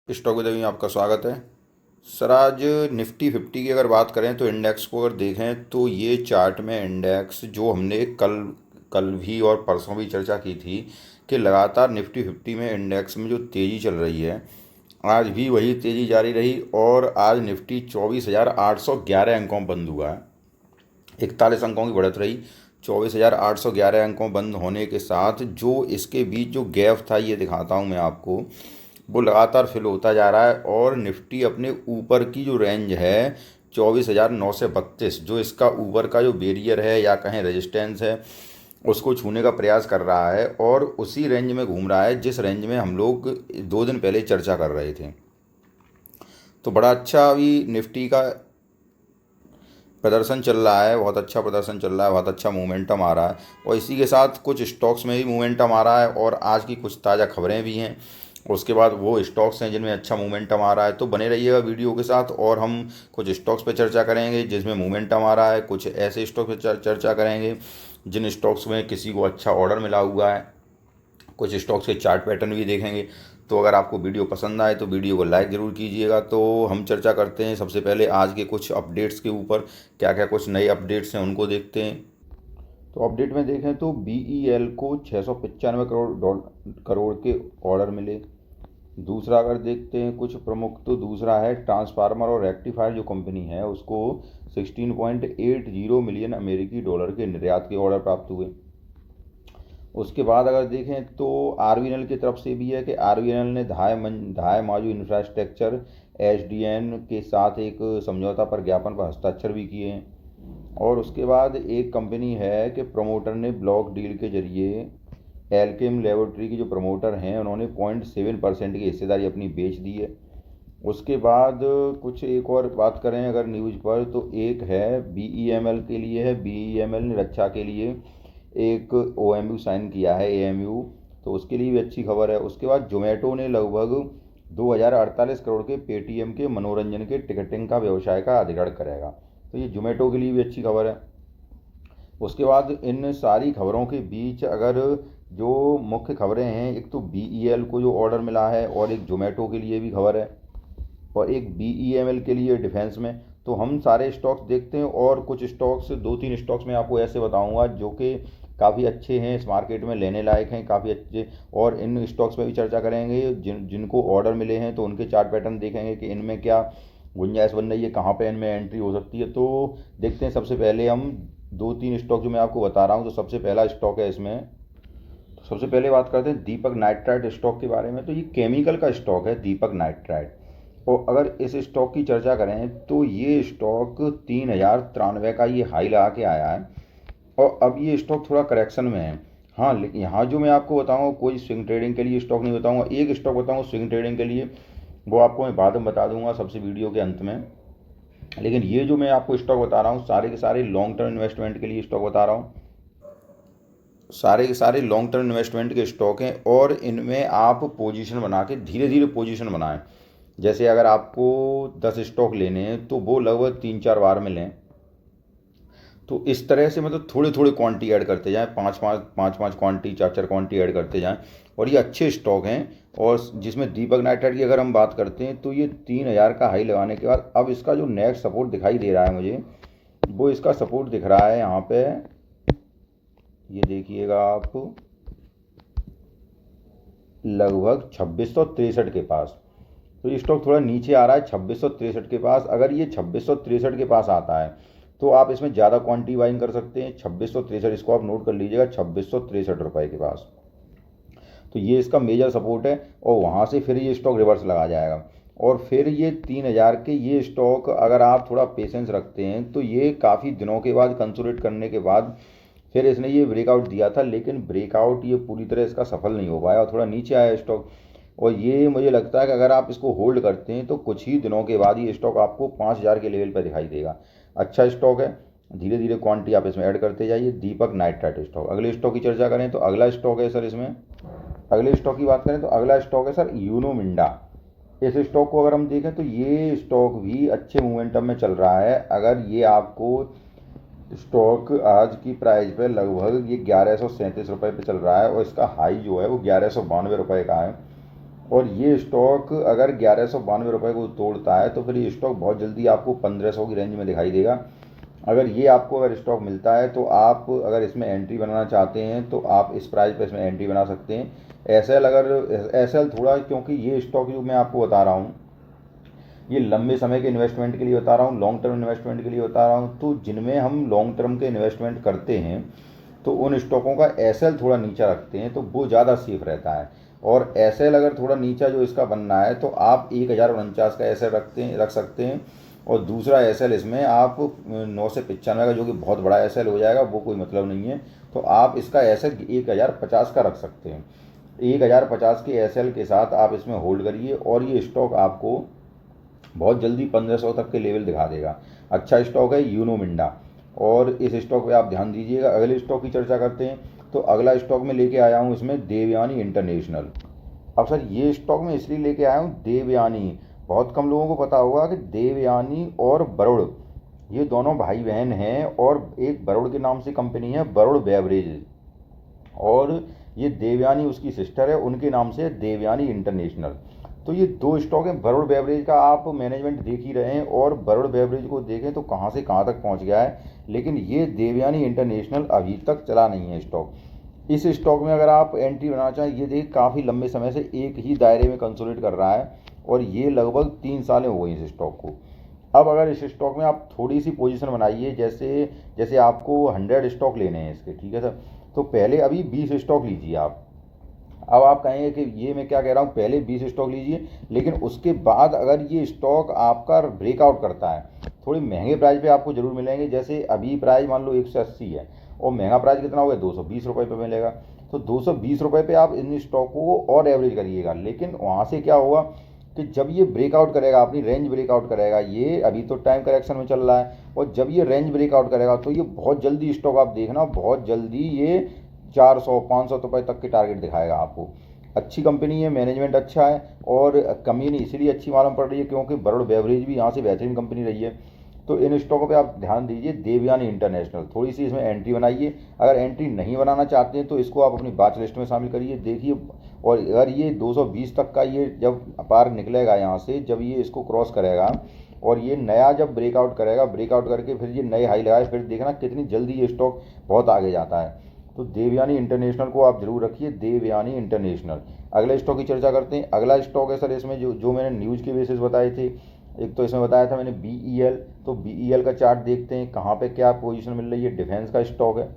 Stock with में आपका स्वागत है। सर, आज निफ्टी 50 की अगर बात करें तो इंडेक्स को अगर देखें तो ये चार्ट में इंडेक्स जो हमने कल कल भी और परसों भी चर्चा की थी कि लगातार निफ्टी 50 में इंडेक्स में जो तेज़ी चल रही है, आज भी वही तेज़ी जारी रही और आज निफ्टी 24,811 अंकों में बंद हुआ है। 41 अंकों की बढ़त रही। 24,811 अंकों बंद होने के साथ जो इसके बीच जो गैप था, ये दिखाता हूँ मैं आपको, वो लगातार फिल होता जा रहा है और निफ्टी अपने ऊपर की जो रेंज है 24,932, जो इसका ऊपर का जो बैरियर है या कहें रेजिस्टेंस है, उसको छूने का प्रयास कर रहा है और उसी रेंज में घूम रहा है जिस रेंज में हम लोग 2 दिन पहले चर्चा कर रहे थे। तो बड़ा अच्छा अभी निफ्टी का प्रदर्शन चल रहा है, बहुत अच्छा प्रदर्शन चल रहा है, बहुत अच्छा मोमेंटम आ रहा है और इसी के साथ कुछ स्टॉक्स में भी मोमेंटम आ रहा है और आज की कुछ ताज़ा खबरें भी हैं। उसके बाद वो स्टॉक्स हैं जिनमें अच्छा मोमेंटम आ रहा है, तो बने रहिएगा वीडियो के साथ और हम कुछ स्टॉक्स पे चर्चा करेंगे जिसमें मोमेंटम आ रहा है, कुछ ऐसे स्टॉक पे चर्चा करेंगे जिन स्टॉक्स में किसी को अच्छा ऑर्डर मिला हुआ है, कुछ स्टॉक्स के चार्ट पैटर्न भी देखेंगे। तो अगर आपको वीडियो पसंद आए तो वीडियो को लाइक ज़रूर कीजिएगा। तो हम चर्चा करते हैं सबसे पहले आज के कुछ अपडेट्स के ऊपर, क्या क्या कुछ नए अपडेट्स हैं उनको देखते हैं। तो अपडेट में देखें तो BEL को 695 करोड़ के ऑर्डर मिले। दूसरा अगर देखते हैं कुछ प्रमुख, तो दूसरा है ट्रांसफार्मर और रेक्टिफायर जो कंपनी है उसको 16.80 मिलियन अमेरिकी डॉलर के निर्यात के ऑर्डर प्राप्त हुए। उसके बाद अगर देखें तो RVNL की तरफ से भी है कि RVNL ने धाय माजू इंफ्रास्ट्रक्चर SDN के साथ एक समझौता पर ज्ञापन पर हस्ताक्षर भी किए हैं। और उसके बाद एक कंपनी है कि प्रमोटर ने ब्लॉक डील के जरिए एल्केम लेबोरेटरी की जो प्रमोटर हैं उन्होंने 0.7% की हिस्सेदारी अपनी बेच दी है। उसके बाद कुछ एक और बात करें अगर न्यूज़ पर, तो एक है BEML के लिए है। BEML ने रक्षा के लिए एक OMU साइन किया है, AMU, तो उसके लिए भी अच्छी खबर है। उसके बाद जोमेटो ने लगभग 2,048 करोड़ के पेटीएम के मनोरंजन के टिकटिंग का व्यवसाय का अधिग्रहण करेगा, तो ये जोमेटो के लिए भी अच्छी खबर है। उसके बाद इन सारी खबरों के बीच अगर जो मुख्य खबरें हैं, एक तो BEL को जो ऑर्डर मिला है और एक जोमेटो के लिए भी खबर है और एक BEML के लिए डिफेंस में। तो हम सारे स्टॉक्स देखते हैं और कुछ स्टॉक्स, 2-3 स्टॉक्स मैं आपको ऐसे बताऊंगा जो कि काफ़ी अच्छे हैं, इस मार्केट में लेने लायक हैं, काफ़ी अच्छे। और इन स्टॉक्स में भी चर्चा करेंगे जिनको ऑर्डर मिले हैं, तो उनके चार्ट पैटर्न देखेंगे कि इनमें क्या गुंजाइश बन रही है, कहाँ पे इनमें एंट्री हो सकती है। तो देखते हैं। सबसे पहले हम 2-3 स्टॉक जो मैं आपको बता रहा हूँ, तो सबसे पहला स्टॉक है इसमें, तो सबसे पहले बात करते हैं दीपक नाइट्राइट स्टॉक के बारे में। तो ये केमिकल का स्टॉक है दीपक नाइट्राइट, और अगर इस स्टॉक की चर्चा करें तो ये स्टॉक 3,093 का ये हाई लगा के आया है और अब ये स्टॉक थोड़ा करेक्शन में है। हाँ, लेकिन यहाँ जो मैं आपको बताऊँगा कोई स्विंग ट्रेडिंग के लिए स्टॉक नहीं बताऊँगा, एक स्टॉक बताऊँगा स्विंग ट्रेडिंग के लिए, वो आपको मैं बाद में बता दूंगा सबसे वीडियो के अंत में। लेकिन ये जो मैं आपको स्टॉक बता रहा हूँ सारे के सारे लॉन्ग टर्म इन्वेस्टमेंट के लिए स्टॉक बता रहा हूँ, सारे के सारे लॉन्ग टर्म इन्वेस्टमेंट के स्टॉक हैं और इनमें आप पोजीशन बना के धीरे धीरे पोजीशन बनाएं। जैसे अगर आपको 10 स्टॉक लेने हैं तो वो लगभग 3-4 बार में लें, तो इस तरह से मतलब थोड़े थोड़े क्वांटिटी ऐड करते जाएं, पाँच पाँच क्वांटिटी, 4-4 क्वांटिटी ऐड करते जाएं। और ये अच्छे स्टॉक हैं। और जिसमें दीपक नाइट्राइट की अगर हम बात करते हैं तो ये 3,000 का हाई लगाने के बाद अब इसका जो नेक्स्ट सपोर्ट दिखाई दे रहा है मुझे, वो इसका सपोर्ट दिख रहा है यहाँ पे, ये देखिएगा आप, लगभग 2663 के पास। तो ये स्टॉक थोड़ा नीचे आ रहा है 2663 के पास। अगर ये 2663 के पास आता है तो आप इसमें ज़्यादा क्वांटिटी बाइंग कर सकते हैं। 2663, इसको आप नोट कर लीजिएगा, 2663 रुपये के पास। तो ये इसका मेजर सपोर्ट है और वहाँ से फिर ये स्टॉक रिवर्स लगा जाएगा और फिर ये 3,000 के ये स्टॉक अगर आप थोड़ा पेशेंस रखते हैं तो ये काफ़ी दिनों के बाद कंसोलिडेट करने के बाद फिर इसने ये ब्रेकआउट दिया था, लेकिन ब्रेकआउट ये पूरी तरह इसका सफल नहीं हो पाया और थोड़ा नीचे आया स्टॉक। और ये मुझे लगता है कि अगर आप इसको होल्ड करते हैं तो कुछ ही दिनों के बाद ये स्टॉक आपको 5,000 के लेवल पर दिखाई देगा। अच्छा स्टॉक है, धीरे धीरे क्वांटिटी आप इसमें ऐड करते जाइए। दीपक नाइट्राइट स्टॉक। अगले स्टॉक की चर्चा करें तो अगला स्टॉक है सर, इसमें अगले स्टॉक की बात करें तो अगला स्टॉक है सर यूनो मिंडा। इस स्टॉक को अगर हम देखें तो ये स्टॉक भी अच्छे मोमेंटम में चल रहा है। अगर ये आपको स्टॉक आज की प्राइस पे लगभग ये 1,137 रुपये पे चल रहा है और इसका हाई जो है वो 1,192 रुपये का है। और ये स्टॉक अगर 1192 रुपये को तोड़ता है तो फिर ये स्टॉक बहुत जल्दी आपको 1500 की रेंज में दिखाई देगा। अगर ये आपको अगर स्टॉक मिलता है तो आप अगर इसमें एंट्री बनाना चाहते हैं तो आप इस प्राइस पे इसमें एंट्री बना सकते हैं। एसएल अगर एसएल थोड़ा, क्योंकि ये स्टॉक जो मैं आपको बता रहा हूँ ये लंबे समय के इन्वेस्टमेंट के लिए बता रहा हूँ, लॉन्ग टर्म इन्वेस्टमेंट के लिए बता रहा हूँ। तो जिनमें हम लॉन्ग टर्म के इन्वेस्टमेंट करते हैं तो उन स्टॉकों का एसएल थोड़ा नीचा रखते हैं तो वो ज़्यादा सेफ रहता है। और एसएल अगर थोड़ा नीचा जो इसका बनना है तो आप 1049 का एसएल रख सकते हैं। और दूसरा एसएल इसमें आप 9 से 95 का, जो कि बहुत बड़ा एसएल हो जाएगा, वो कोई मतलब नहीं है। तो आप इसका एसएल 1050 का रख सकते हैं। 1050 के एसएल के साथ आप इसमें होल्ड करिए और ये स्टॉक आपको बहुत जल्दी 1500 तक के लेवल दिखा देगा। अच्छा स्टॉक है यूनो मिंडा, और इस स्टॉक पे आप ध्यान दीजिएगा। अगले स्टॉक की चर्चा करते हैं। तो अगला स्टॉक में लेके आया हूँ इसमें देवयानी इंटरनेशनल। अब सर ये स्टॉक मैं इसलिए लेके आया हूँ, देवयानी बहुत कम लोगों को पता होगा कि देवयानी और बरुड़ ये दोनों भाई बहन हैं, और एक बरुड़ के नाम से कंपनी है बरुड़ बेवरेज, और ये देवयानी उसकी सिस्टर है, उनके नाम से देवयानी इंटरनेशनल। तो ये दो स्टॉक हैं। बरुड़ बेवरेज का आप मैनेजमेंट देख ही रहे हैं, और बरुड़ बेवरेज को देखें तो कहाँ से कहाँ तक पहुँच गया है, लेकिन ये देवयानी इंटरनेशनल अभी तक चला नहीं है स्टॉक। इस स्टॉक में अगर आप एंट्री बनाना चाहें, ये देखिए काफ़ी लंबे समय से एक ही दायरे में कंसोलिडेट कर रहा है, और ये लगभग 3 सालें हो गई इस स्टॉक को। अब अगर इस स्टॉक में आप थोड़ी सी पोजीशन बनाइए, जैसे जैसे आपको 100 स्टॉक लेने हैं इसके, ठीक है सर, तो पहले अभी 20 स्टॉक लीजिए आप। अब आप कहेंगे कि ये मैं क्या कह रहा हूँ, पहले 20 स्टॉक लीजिए, लेकिन उसके बाद अगर ये स्टॉक आपका ब्रेकआउट करता है, थोड़ी महंगे प्राइस पे आपको जरूर मिलेंगे। जैसे अभी प्राइस मान लो 180 है, और महंगा प्राइस कितना हो गया, 220 रुपये पे मिलेगा। तो 220 रुपये पे आप इन स्टॉकों को और एवरेज करिएगा। लेकिन वहाँ से क्या होगा कि जब ये ब्रेकआउट करेगा, अपनी रेंज ब्रेकआउट करेगा, ये अभी तो टाइम करेक्शन में चल रहा है, और जब ये रेंज ब्रेकआउट करेगा तो ये बहुत जल्दी स्टॉक आप देखना, बहुत जल्दी ये 400-500 रुपये तक के टारगेट दिखाएगा आपको। अच्छी कंपनी है, मैनेजमेंट अच्छा है, और कंपनी इसलिए अच्छी मालूम पड़ रही है क्योंकि बरुड़ बेवरेज भी यहाँ से बेहतरीन कंपनी रही है। तो इन स्टॉकों पे आप ध्यान दीजिए। देवयानी इंटरनेशनल, थोड़ी सी इसमें एंट्री बनाइए। अगर एंट्री नहीं बनाना चाहते हैं तो इसको आप अपनी वॉच लिस्ट में शामिल करिए, देखिए। और अगर ये 220 तक का ये जब पार निकलेगा यहाँ से, जब ये इसको क्रॉस करेगा और ये नया जब ब्रेकआउट करेगा, ब्रेकआउट करके फिर ये नए हाई लगाए, फिर देखना कितनी जल्दी ये स्टॉक बहुत आगे जाता है। तो देवयानी इंटरनेशनल को आप जरूर रखिए, देवयानी इंटरनेशनल। अगले स्टॉक की चर्चा करते हैं। अगला स्टॉक है सर इसमें जो जो मैंने न्यूज़ के बेसिस बताए थे। एक तो इसमें बताया था मैंने BEL, तो BEL का चार्ट देखते हैं कहाँ पे क्या पोजीशन मिल रही है। डिफेंस का स्टॉक है।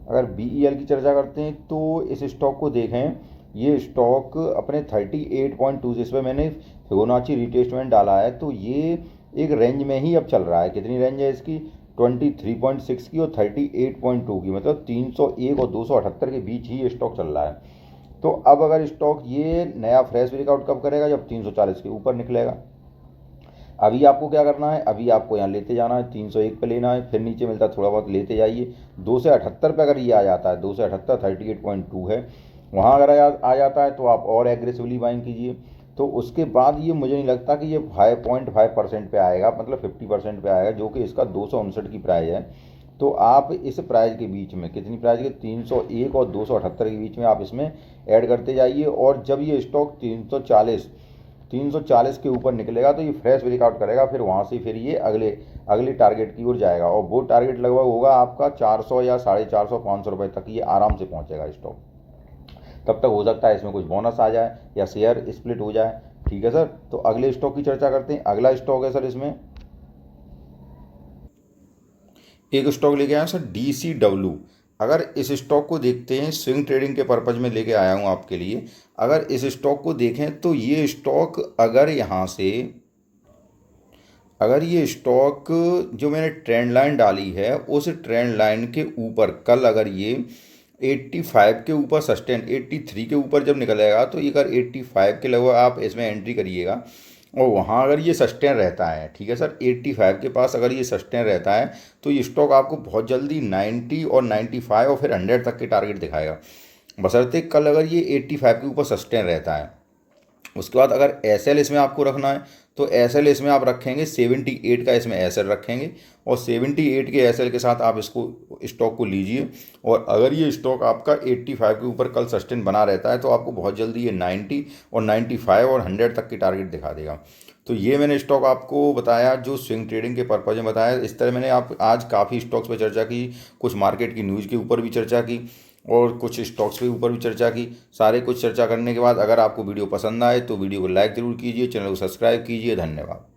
अगर BEL की चर्चा करते हैं तो इस स्टॉक को देखें, ये स्टॉक अपने 38.2 जिस पर मैंने फिबोनाची रिट्रेसमेंट डाला है, तो ये एक रेंज में ही अब चल रहा है। कितनी रेंज है इसकी, 23.6 की और 38.2 की, मतलब 301 और 278 के बीच ही ये स्टॉक चल रहा है। तो अब अगर स्टॉक ये नया फ्रेश ब्रेकआउट कब करेगा, जब 340 के ऊपर निकलेगा। अभी आपको क्या करना है, अभी आपको यहाँ लेते जाना है, 301 पे लेना है, फिर नीचे मिलता है थोड़ा बहुत लेते जाइए। 278 पे अगर ये आ जाता है, 278 38.2 है, वहाँ अगर आ जाता है तो आप और एग्रेसिवली बाइंग कीजिए। तो उसके बाद ये मुझे नहीं लगता कि ये 5.5% पे आएगा, मतलब 50% पे आएगा, जो कि इसका 259 की प्राइस है। तो आप इस प्राइस के बीच में, कितनी प्राइस के, 301 और 278 के बीच में आप इसमें ऐड करते जाइए। और जब ये स्टॉक 340 के ऊपर निकलेगा तो ये फ्रेश ब्रेकआउट करेगा, फिर वहाँ से फिर ये अगले टारगेट की ओर जाएगा, और वो टारगेट लगभग होगा आपका 400 या 450 500 रुपये तक ये आराम से पहुँचेगा स्टॉक। तब तक हो सकता है इसमें कुछ बोनस आ जाए या शेयर स्प्लिट हो जाए, ठीक है सर। तो अगले स्टॉक की चर्चा करते हैं। अगला स्टॉक है सर, इसमें एक स्टॉक लेके आया सर DCW। अगर इस स्टॉक को देखते हैं, स्विंग ट्रेडिंग के पर्पज़ में लेके आया हूँ आपके लिए। अगर इस स्टॉक को देखें तो ये स्टॉक अगर ये स्टॉक जो मैंने ट्रेंड लाइन डाली है उस ट्रेंड लाइन के ऊपर कल अगर ये 85 के ऊपर सस्टेन, 83 के ऊपर जब निकलेगा तो ये अगर 85 के लगभग आप इसमें एंट्री करिएगा, और वहाँ अगर ये सस्टेन रहता है, ठीक है सर, 85 के पास अगर ये सस्टेन रहता है तो ये स्टॉक आपको बहुत जल्दी 90 और 95 और फिर 100 तक के टारगेट दिखाएगा, बशर्ते कल अगर ये 85 के ऊपर सस्टेन रहता है। उसके बाद अगर एसएल इसमें आपको रखना है तो एसएल इसमें आप रखेंगे 78 का, इसमें एसएल रखेंगे और 78 के एसएल के साथ आप इसको स्टॉक को लीजिए। और अगर ये स्टॉक आपका 85 के ऊपर कल सस्टेन बना रहता है तो आपको बहुत जल्दी ये 90 और 95 और 100 तक की टारगेट दिखा देगा। तो ये मैंने स्टॉक आपको बताया जो स्विंग ट्रेडिंग के पर्पज में बताया। इस तरह मैंने आप आज काफ़ी स्टॉक्स पर चर्चा की, कुछ मार्केट की न्यूज़ के ऊपर भी चर्चा की और कुछ स्टॉक्स के ऊपर भी चर्चा की। सारे कुछ चर्चा करने के बाद अगर आपको वीडियो पसंद आए तो वीडियो को लाइक ज़रूर कीजिए, चैनल को सब्सक्राइब कीजिए। धन्यवाद।